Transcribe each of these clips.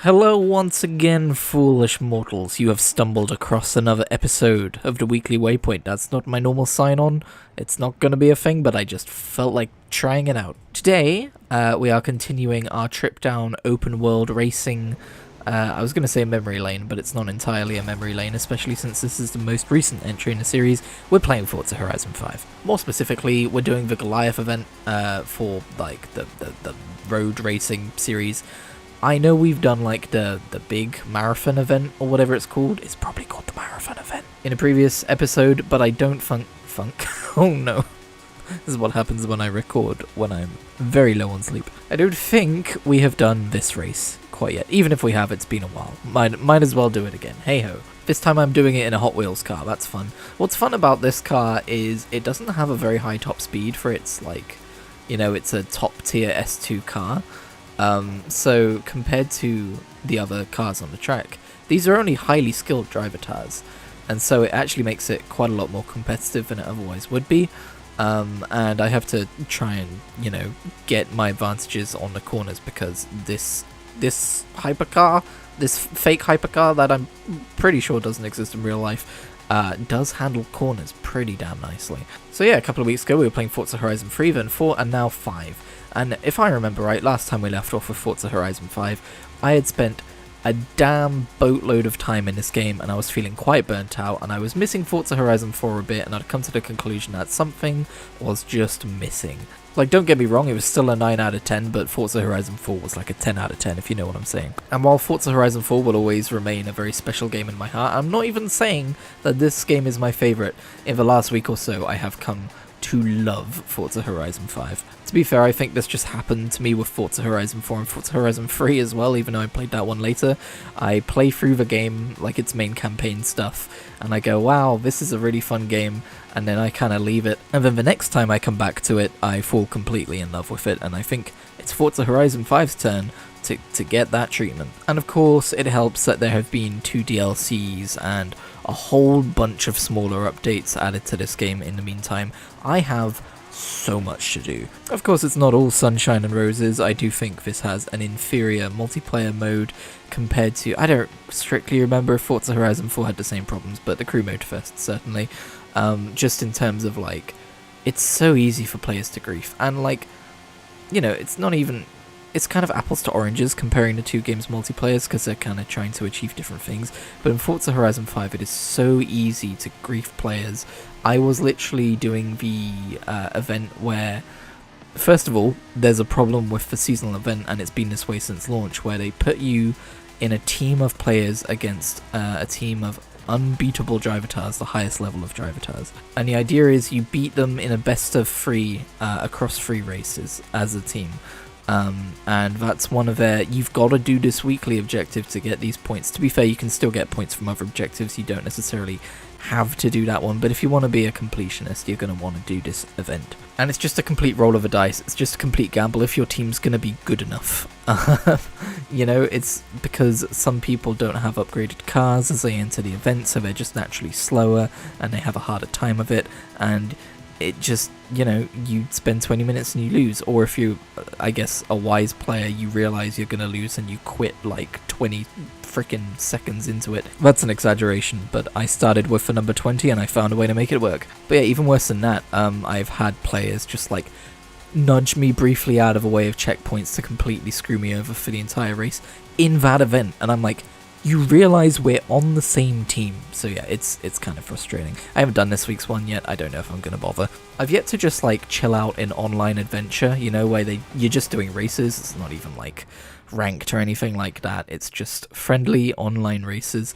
Hello once again, foolish mortals. You have stumbled across another episode of the Weekly Waypoint. That's not my normal sign-on. It's not going to be a thing, but I just felt like trying it out. Today, we are continuing our trip down open-world racing. I was going to say memory lane, but it's not entirely a memory lane, especially since this is the most recent entry in the series. We're playing Forza Horizon 5. More specifically, we're doing the Goliath event for like the road racing series. I know we've done like the big marathon event or whatever it's called. It's probably called the marathon event in a previous episode, but I don't funk. Oh no. This is what happens when I record when I'm very low on sleep. I don't think we have done this race quite yet. Even if we have, it's been a while. Might as well do it again. Hey ho. This time I'm doing it in a Hot Wheels car. That's fun. What's fun about this car is it doesn't have a very high top speed for its, like, you know, it's a top tier S2 car. So compared to the other cars on the track, these are only highly skilled driver tires, and so it actually makes it quite a lot more competitive than it otherwise would be. And I have to try and, you know, get my advantages on the corners because this hypercar, this fake hypercar that I'm pretty sure doesn't exist in real life, does handle corners pretty damn nicely. So yeah, a couple of weeks ago we were playing Forza Horizon 3, then 4, and now 5. And if I remember right, last time we left off with Forza Horizon 5, I had spent a damn boatload of time in this game and I was feeling quite burnt out, and I was missing Forza Horizon 4 a bit, and I'd come to the conclusion that something was just missing. Like, don't get me wrong, it was still a 9 out of 10, but Forza Horizon 4 was like a 10 out of 10, if you know what I'm saying. And while Forza Horizon 4 will always remain a very special game in my heart, I'm not even saying that this game is my favourite. In the last week or so, I have come to love Forza Horizon 5. To be fair, I think this just happened to me with Forza Horizon 4 and Forza Horizon 3 as well, even though I played that one later. I play through the game, like its main campaign stuff, and I go, wow, this is a really fun game, and then I kind of leave it. And then the next time I come back to it, I fall completely in love with it, and I think it's Forza Horizon 5's turn to get that treatment. And of course, it helps that there have been 2 DLCs and a whole bunch of smaller updates added to this game in the meantime. I have so much to do. Of course, it's not all sunshine and roses. I do think this has an inferior multiplayer mode compared to... I don't strictly remember if Forza Horizon 4 had the same problems, but the crew mode first, certainly. Just in terms of, like, it's so easy for players to grief. And, like, you know, it's not even... It's kind of apples to oranges comparing the 2 games' multiplayers because they're kind of trying to achieve different things. But in Forza Horizon 5, it is so easy to grief players. I was literally doing the event where, first of all, there's a problem with the seasonal event, and it's been this way since launch, where they put you in a team of players against a team of unbeatable driver tires, the highest level of driver tires. And the idea is you beat them in a best of 3 across 3 races as a team. And that's one of their, you've got to do this weekly objective to get these points. To be fair, you can still get points from other objectives, you don't necessarily have to do that one, but if you want to be a completionist, you're going to want to do this event. And it's just a complete roll of the dice, it's just a complete gamble if your team's going to be good enough. You know, it's because some people don't have upgraded cars as they enter the event, so they're just naturally slower, and they have a harder time of it, and it just, you know, you spend 20 minutes and you lose. Or if you, I guess, a wise player, you realize you're gonna lose and you quit like 20 freaking seconds into it. That's an exaggeration, but I started with the number 20 and I found a way to make it work. But yeah, even worse than that, I've had players just like nudge me briefly out of a way of checkpoints to completely screw me over for the entire race in that event, and I'm like, you realize we're on the same team. So yeah, it's kind of frustrating. I haven't done this week's one yet. I don't know if I'm going to bother. I've yet to just like chill out in online adventure, you know, where you're just doing races. It's not even like ranked or anything like that. It's just friendly online races,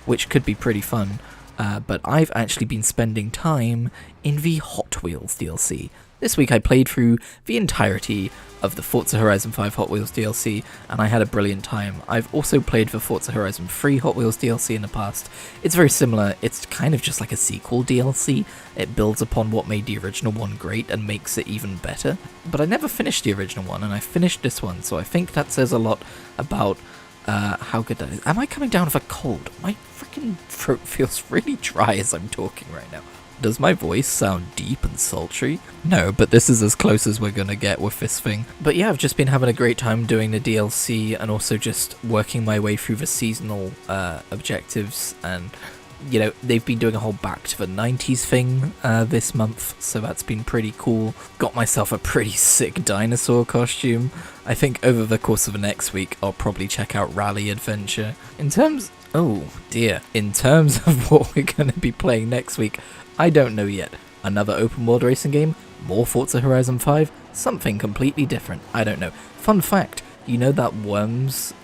which could be pretty fun. But I've actually been spending time in the Hot Wheels DLC. This week I played through the entirety of the Forza Horizon 5 Hot Wheels DLC, and I had a brilliant time. I've also played the Forza Horizon 3 Hot Wheels DLC in the past. It's very similar, it's kind of just like a sequel DLC. It builds upon what made the original one great and makes it even better. But I never finished the original one, and I finished this one, so I think that says a lot about how good that is. Am I coming down with a cold? My freaking throat feels really dry as I'm talking right now. Does my voice sound deep and sultry? No, but this is as close as we're gonna get with this thing. But yeah, I've just been having a great time doing the DLC and also just working my way through the seasonal objectives, and you know, they've been doing a whole back to the 90s thing this month, so that's been pretty cool. Got myself a pretty sick dinosaur costume. I think over the course of the next week I'll probably check out Rally Adventure. In terms of what we're going to be playing next week, I don't know yet. Another open world racing game? More Forza Horizon 5? Something completely different? I don't know. Fun fact, you know that Worms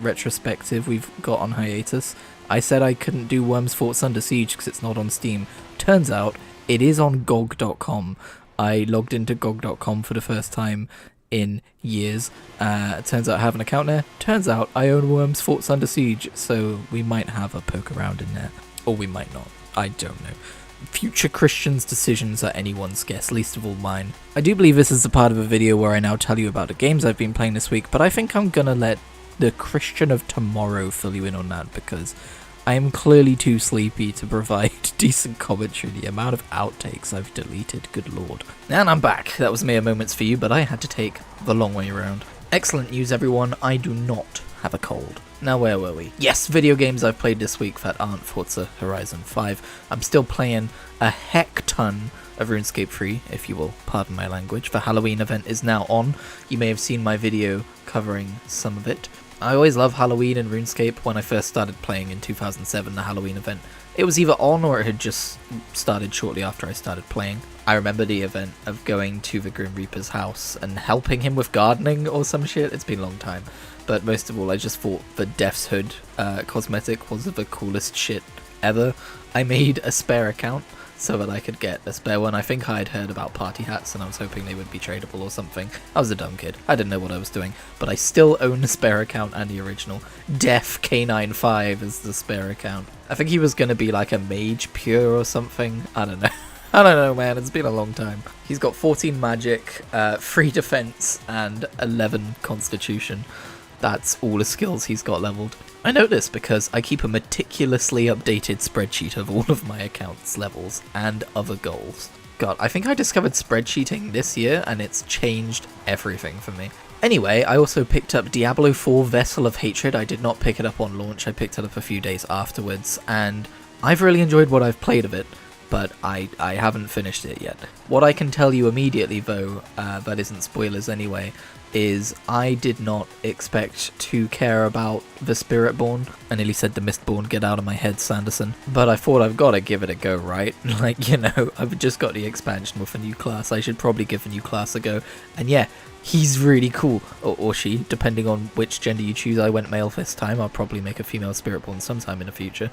retrospective we've got on hiatus? I said I couldn't do Worms Forza Under Siege because it's not on Steam. Turns out it is on GOG.com. I logged into GOG.com for the first time in years. Turns out I have an account there. Turns out I own Worms Forza Under Siege, so we might have a poke around in there. Or we might not. I don't know. Future Christians' decisions are anyone's guess, least of all mine. I do believe this is the part of a video where I now tell you about the games I've been playing this week, but I think I'm gonna let the Christian of tomorrow fill you in on that, because I am clearly too sleepy to provide decent commentary. The amount of outtakes I've deleted, good lord. And I'm back. That was mere moments for you, but I had to take the long way around. Excellent news, everyone. I do not have a cold. Now, where were we? Yes, video games I've played this week that aren't Forza Horizon 5. I'm still playing a heck ton of RuneScape 3, if you will pardon my language. The Halloween event is now on. You may have seen my video covering some of it. I always love Halloween and RuneScape. When I first started playing in 2007, the Halloween event, it was either on or it had just started shortly after I started playing. I remember the event of going to the Grim Reaper's house and helping him with gardening or some shit. It's been a long time. But most of all, I just thought the Death's Hood cosmetic was the coolest shit ever. I made a spare account so that I could get a spare one. I think I'd heard about party hats and I was hoping they would be tradable or something. I was a dumb kid. I didn't know what I was doing. But I still own the spare account and the original. Def K95 is the spare account. I think he was going to be like a mage pure or something. I don't know. I don't know, man. It's been a long time. He's got 14 magic, 3 defense, and 11 constitution. That's all the skills he's got leveled. I know this because I keep a meticulously updated spreadsheet of all of my account's levels and other goals. God, I think I discovered spreadsheeting this year and it's changed everything for me. Anyway, I also picked up Diablo 4 Vessel of Hatred. I did not pick it up on launch, I picked it up a few days afterwards, and I've really enjoyed what I've played of it, but I haven't finished it yet. What I can tell you immediately though, that isn't spoilers anyway, is I did not expect to care about the Spiritborn. I nearly said the Mistborn, get out of my head, Sanderson. But I thought I've got to give it a go, right? Like, you know, I've just got the expansion with a new class. I should probably give a new class a go. And yeah, he's really cool. Or she, depending on which gender you choose. I went male this time. I'll probably make a female Spiritborn sometime in the future.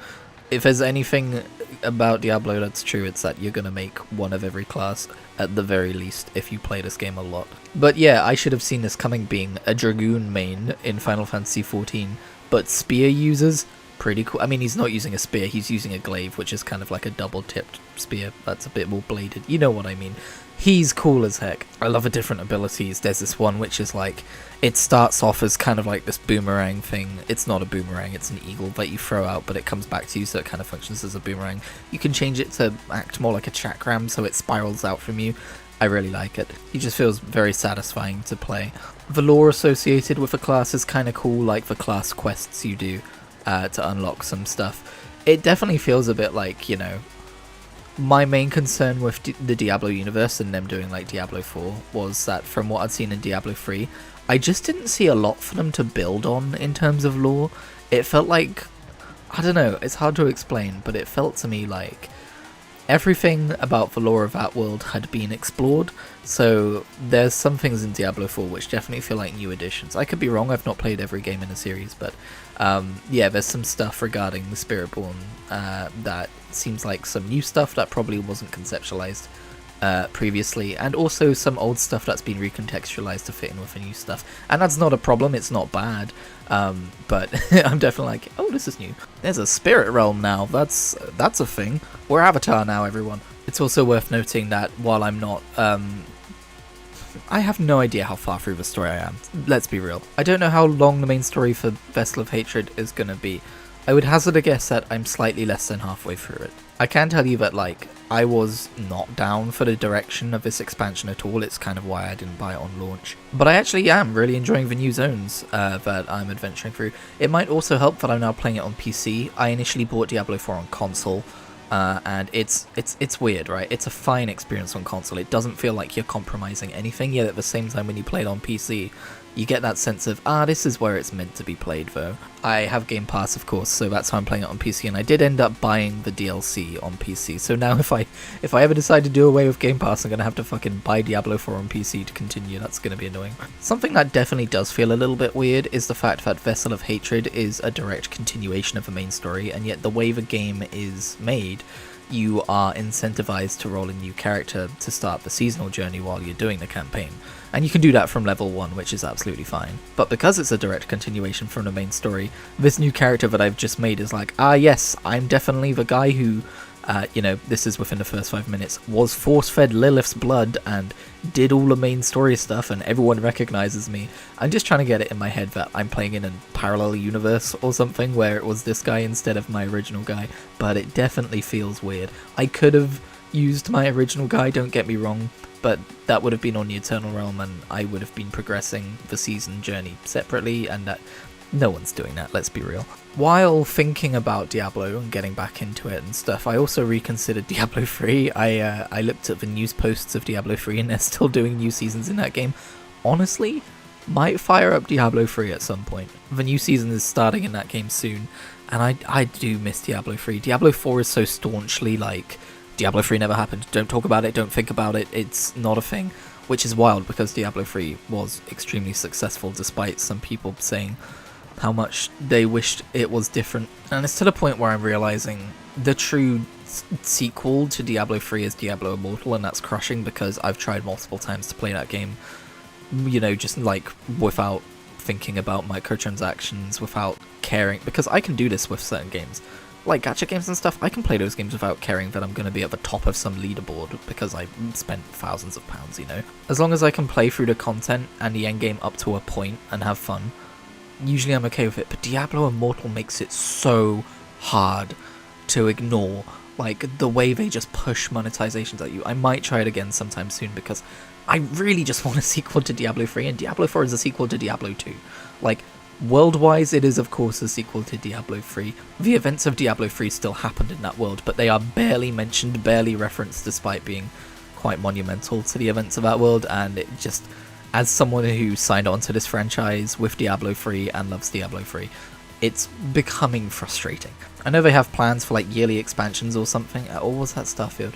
If there's anything about Diablo that's true, it's that you're going to make one of every class, at the very least, if you play this game a lot. But yeah, I should have seen this coming, being a Dragoon main in Final Fantasy XIV, but spear users, pretty cool. I mean, he's not using a spear, he's using a glaive, which is kind of like a double-tipped spear that's a bit more bladed. You know what I mean. He's cool as heck. I love the different abilities. There's this one which is like, it starts off as kind of like this boomerang thing. It's not a boomerang, it's an eagle that you throw out, but it comes back to you, so it kind of functions as a boomerang. You can change it to act more like a chakram, so it spirals out from you. I really like it. He just feels very satisfying to play. The lore associated with the class is kind of cool, like the class quests you do to unlock some stuff. It definitely feels a bit like, you know, my main concern with the Diablo universe and them doing like Diablo 4 was that from what I'd seen in Diablo 3, I just didn't see a lot for them to build on in terms of lore. It felt like, I don't know, it's hard to explain, but it felt to me like everything about the lore of that world had been explored, so there's some things in Diablo 4 which definitely feel like new additions. I could be wrong, I've not played every game in the series, but yeah, there's some stuff regarding the Spiritborn that seems like some new stuff that probably wasn't conceptualized previously, and also some old stuff that's been recontextualized to fit in with the new stuff. And that's not a problem, it's not bad, but I'm definitely like, oh, this is new. There's a spirit realm now, that's a thing. We're Avatar now, everyone. It's also worth noting that while I'm not, I have no idea how far through the story I am, let's be real. I don't know how long the main story for Vessel of Hatred is gonna be. I would hazard a guess that I'm slightly less than halfway through it. I can tell you that, like, I was not down for the direction of this expansion at all. It's kind of why I didn't buy it on launch. But I actually am really enjoying the new zones that I'm adventuring through. It might also help that I'm now playing it on PC. I initially bought Diablo 4 on console, and it's weird, right? It's a fine experience on console. It doesn't feel like you're compromising anything, yet at the same time when you play it on PC, you get that sense of, this is where it's meant to be played, though. I have Game Pass, of course, so that's how I'm playing it on PC, and I did end up buying the DLC on PC, so now if I ever decide to do away with Game Pass, I'm gonna have to fucking buy Diablo 4 on PC to continue. That's gonna be annoying. Something that definitely does feel a little bit weird is the fact that Vessel of Hatred is a direct continuation of the main story, and yet the way the game is made, you are incentivized to roll a new character to start the seasonal journey while you're doing the campaign. And you can do that from level 1, which is absolutely fine. But because it's a direct continuation from the main story, this new character that I've just made is like, yes, I'm definitely the guy who, this is within the first 5 minutes, was force-fed Lilith's blood and did all the main story stuff, and everyone recognizes me. I'm just trying to get it in my head that I'm playing in a parallel universe or something where it was this guy instead of my original guy, but it definitely feels weird. I could have used my original guy, don't get me wrong, but that would have been on the Eternal Realm, and I would have been progressing the season journey separately, and that no one's doing that, let's be real. While thinking about Diablo and getting back into it and stuff, I also reconsidered Diablo 3. I looked at the news posts of Diablo 3, and they're still doing new seasons in that game. Honestly, might fire up Diablo 3 at some point. The new season is starting in that game soon, and I do miss Diablo 3. Diablo 4 is so staunchly like, Diablo 3 never happened, don't talk about it, don't think about it, it's not a thing. Which is wild, because Diablo 3 was extremely successful despite some people saying how much they wished it was different. And it's to the point where I'm realizing the true sequel to Diablo 3 is Diablo Immortal, and that's crushing because I've tried multiple times to play that game, just like without thinking about microtransactions, without caring, because I can do this with certain games. Like gacha games and stuff, I can play those games without caring that I'm going to be at the top of some leaderboard because I spent thousands of pounds, As long as I can play through the content and the endgame up to a point and have fun, usually I'm okay with it. But Diablo Immortal makes it so hard to ignore, like the way they just push monetizations at you. I might try it again sometime soon because I really just want a sequel to Diablo 3, and Diablo 4 is a sequel to Diablo 2. Like, world-wise, it is of course a sequel to Diablo 3. The events of Diablo 3 still happened in that world, but they are barely mentioned, barely referenced, despite being quite monumental to the events of that world, and it just, as someone who signed on to this franchise with Diablo 3 and loves Diablo 3, it's becoming frustrating. I know they have plans for like yearly expansions or something, or was that Starfield?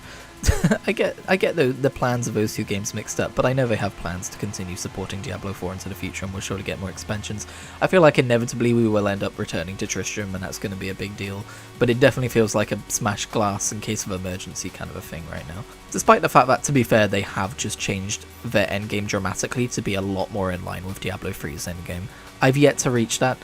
I get the plans of those two games mixed up, but I know they have plans to continue supporting Diablo 4 into the future, and we're sure to get more expansions. I feel like inevitably we will end up returning to Tristram, and that's going to be a big deal, but it definitely feels like a smashed glass in case of emergency kind of a thing right now. Despite the fact that, to be fair, they have just changed their endgame dramatically to be a lot more in line with Diablo 3's endgame. I've yet to reach that.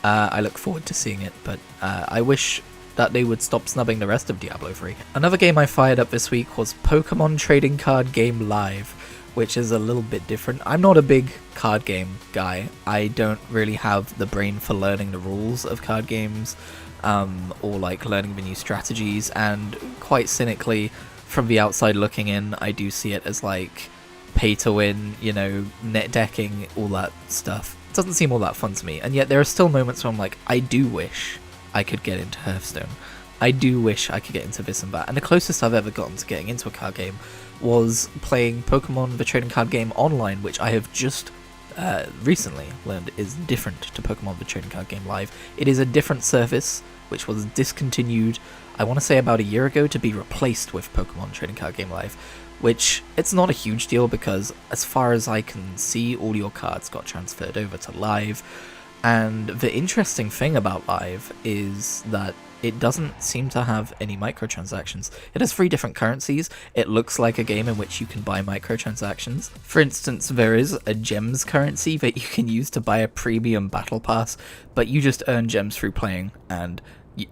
I look forward to seeing it, but I wish that they would stop snubbing the rest of Diablo 3. Another game I fired up this week was Pokemon Trading Card Game Live, which is a little bit different. I'm not a big card game guy. I don't really have the brain for learning the rules of card games, or like learning the new strategies, and quite cynically, from the outside looking in, I do see it as like pay to win, net decking, all that stuff. It doesn't seem all that fun to me, and yet there are still moments where I'm like, I do wish I could get into Hearthstone. I do wish I could get into this and that. And the closest I've ever gotten to getting into a card game was playing Pokemon the Trading Card Game Online, which I have just recently learned is different to Pokemon the Trading Card Game Live. It is a different service, which was discontinued, I want to say about a year ago, to be replaced with Pokemon Trading Card Game Live, which it's not a huge deal because as far as I can see, all your cards got transferred over to Live. And the interesting thing about Live is that it doesn't seem to have any microtransactions. It has 3 different currencies. It looks like a game in which you can buy microtransactions. For instance, there is a gems currency that you can use to buy a premium battle pass, but you just earn gems through playing, and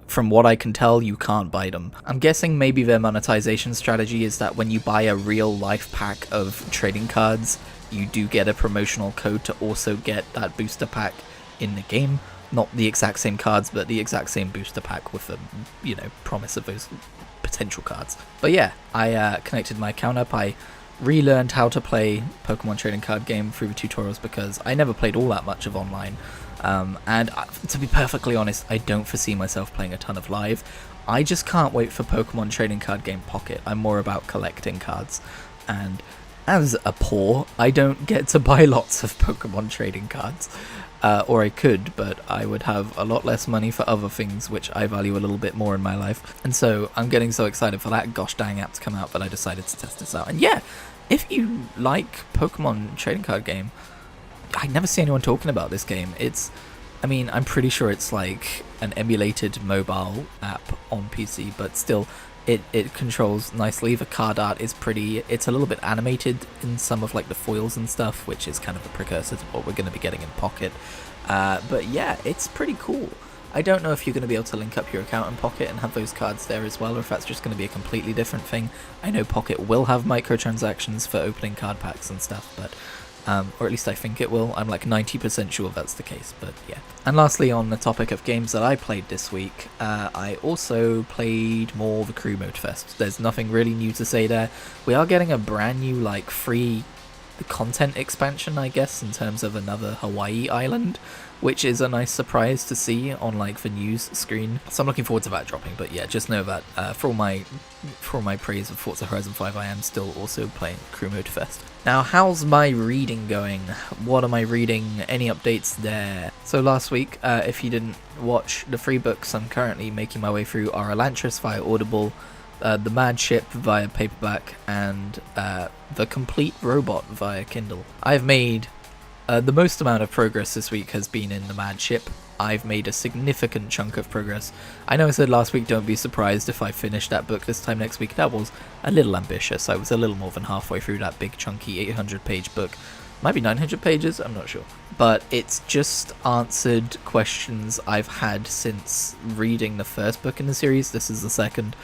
from what I can tell, you can't buy them. I'm guessing maybe their monetization strategy is that when you buy a real life pack of trading cards, you do get a promotional code to also get that booster pack in the game. Not the exact same cards, but the exact same booster pack with the, promise of those potential cards. But yeah, I connected my account up. I relearned how to play Pokemon trading card game through the tutorials because I never played all that much of online. And to be perfectly honest, I don't foresee myself playing a ton of live. I just can't wait for Pokemon trading card game Pocket. I'm more about collecting cards. And as a poor, I don't get to buy lots of Pokemon trading cards. Or I could, but I would have a lot less money for other things which I value a little bit more in my life. And so I'm getting so excited for that gosh dang app to come out that I decided to test this out. And yeah, if you like Pokemon trading card game, I never see anyone talking about this game. I'm pretty sure it's like an emulated mobile app on PC, but still, it controls nicely. The card art is pretty. It's a little bit animated in some of like the foils and stuff, which is kind of the precursor to what we're going to be getting in Pocket. But yeah, it's pretty cool. I don't know if you're going to be able to link up your account in Pocket and have those cards there as well, or if that's just going to be a completely different thing. I know Pocket will have microtransactions for opening card packs and stuff, but or at least I think it will. I'm like 90% sure that's the case, but yeah. And lastly, on the topic of games that I played this week, I also played more the Crew Mode Fest. There's nothing really new to say there. We are getting a brand new like free content expansion, I guess, in terms of another Hawaii island, which is a nice surprise to see on like the news screen. So I'm looking forward to that dropping. But yeah, just know that for all my praise of Forza Horizon 5, I am still also playing Crew Mode Fest. Now, how's my reading going? What am I reading? Any updates there? So last week, if you didn't watch, the free books I'm currently making my way through are Elantris via Audible, The Mad Ship via paperback, and The Complete Robot via Kindle. I've made the most amount of progress this week has been in The Mad Ship. I've made a significant chunk of progress. I know I said last week don't be surprised if I finish that book this time next week. That was a little ambitious. I was a little more than halfway through that big chunky 800-page book. Might be 900 pages, I'm not sure. But it's just answered questions I've had since reading the first book in the series. This is the second.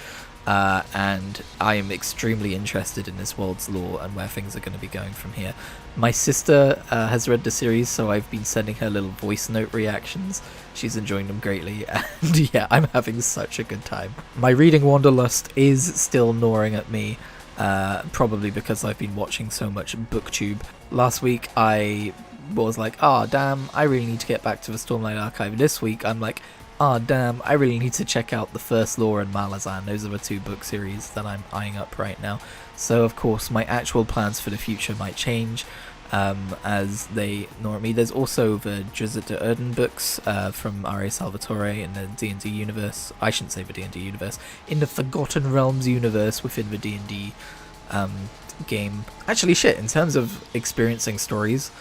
And I am extremely interested in this world's lore and where things are going to be going from here. My sister has read the series, so I've been sending her little voice note reactions. She's enjoying them greatly, and yeah, I'm having such a good time. My reading wanderlust is still gnawing at me, probably because I've been watching so much BookTube. Last week I was like, damn, I really need to get back to the Stormlight Archive. This week I'm like, damn, I really need to check out the First Law and Malazan. Those are the two book series that I'm eyeing up right now. So, of course, my actual plans for the future might change as they gnaw at me. There's also the Drizzt de Erden books from R.A. Salvatore in the D&D universe. I shouldn't say the D&D universe. In the Forgotten Realms universe within the D&D game. Actually, shit, in terms of experiencing stories,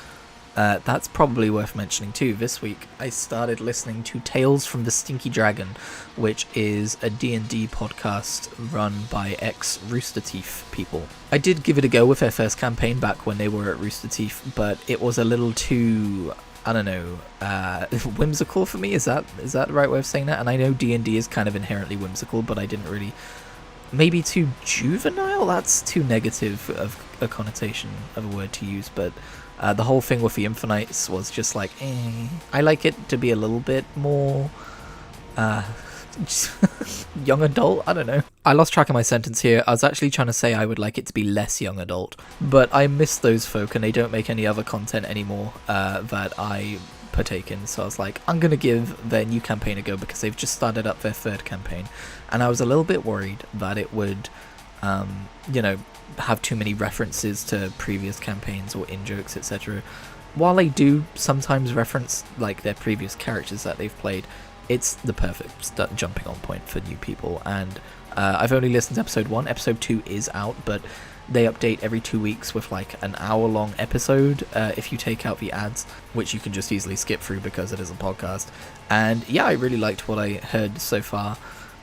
that's probably worth mentioning too. This week I started listening to Tales from the Stinky Dragon, which is a D&D podcast run by ex-Rooster Teeth people. I did give it a go with their first campaign back when they were at Rooster Teeth, but it was a little too, I don't know, whimsical for me. Is that the right way of saying that? And I know D&D is kind of inherently whimsical, but I didn't really... Maybe too juvenile? That's too negative of a connotation of a word to use, but... the whole thing with the Infinites was just like, I like it to be a little bit more, young adult, I don't know. I lost track of my sentence here. I was actually trying to say I would like it to be less young adult, but I miss those folk and they don't make any other content anymore, that I partake in, so I was like, I'm gonna give their new campaign a go because they've just started up their third campaign, and I was a little bit worried that it would, have too many references to previous campaigns or in-jokes, etc. While they do sometimes reference like their previous characters that they've played, it's the perfect jumping on point for new people. And I've only listened to episode 1. Episode 2 is out, but they update every 2 weeks with like an hour-long episode if you take out the ads, which you can just easily skip through because it is a podcast. And yeah, I really liked what I heard so far.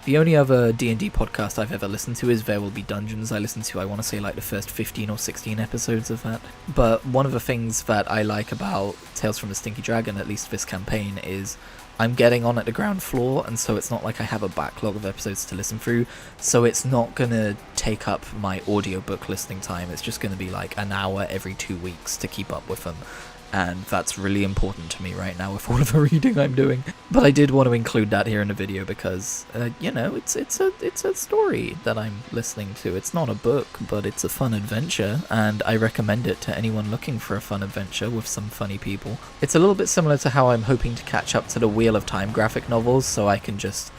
The only other D&D podcast I've ever listened to is There Will Be Dungeons. I listened to, I want to say, like the first 15 or 16 episodes of that. But one of the things that I like about Tales from the Stinky Dragon, at least this campaign, is I'm getting on at the ground floor, and so it's not like I have a backlog of episodes to listen through, so it's not going to take up my audiobook listening time. It's just going to be like an hour every 2 weeks to keep up with them. and that's really important to me right now with all of the reading I'm doing. But I did want to include that here in the video because, you know, it's a story that I'm listening to. It's not a book, but it's a fun adventure, and I recommend it to anyone looking for a fun adventure with some funny people. It's a little bit similar to how I'm hoping to catch up to the Wheel of Time graphic novels, so I can just,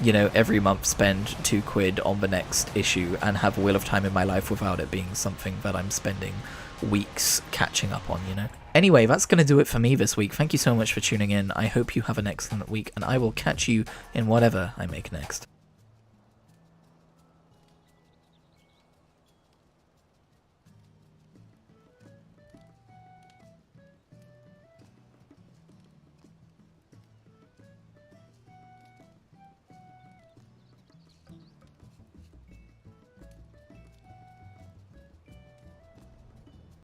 you know, every month spend £2 on the next issue and have Wheel of Time in my life without it being something that I'm spending weeks catching up on, you know. Anyway, that's going to do it for me this week. Thank you so much for tuning in. I hope you have an excellent week, and I will catch you in whatever I make next.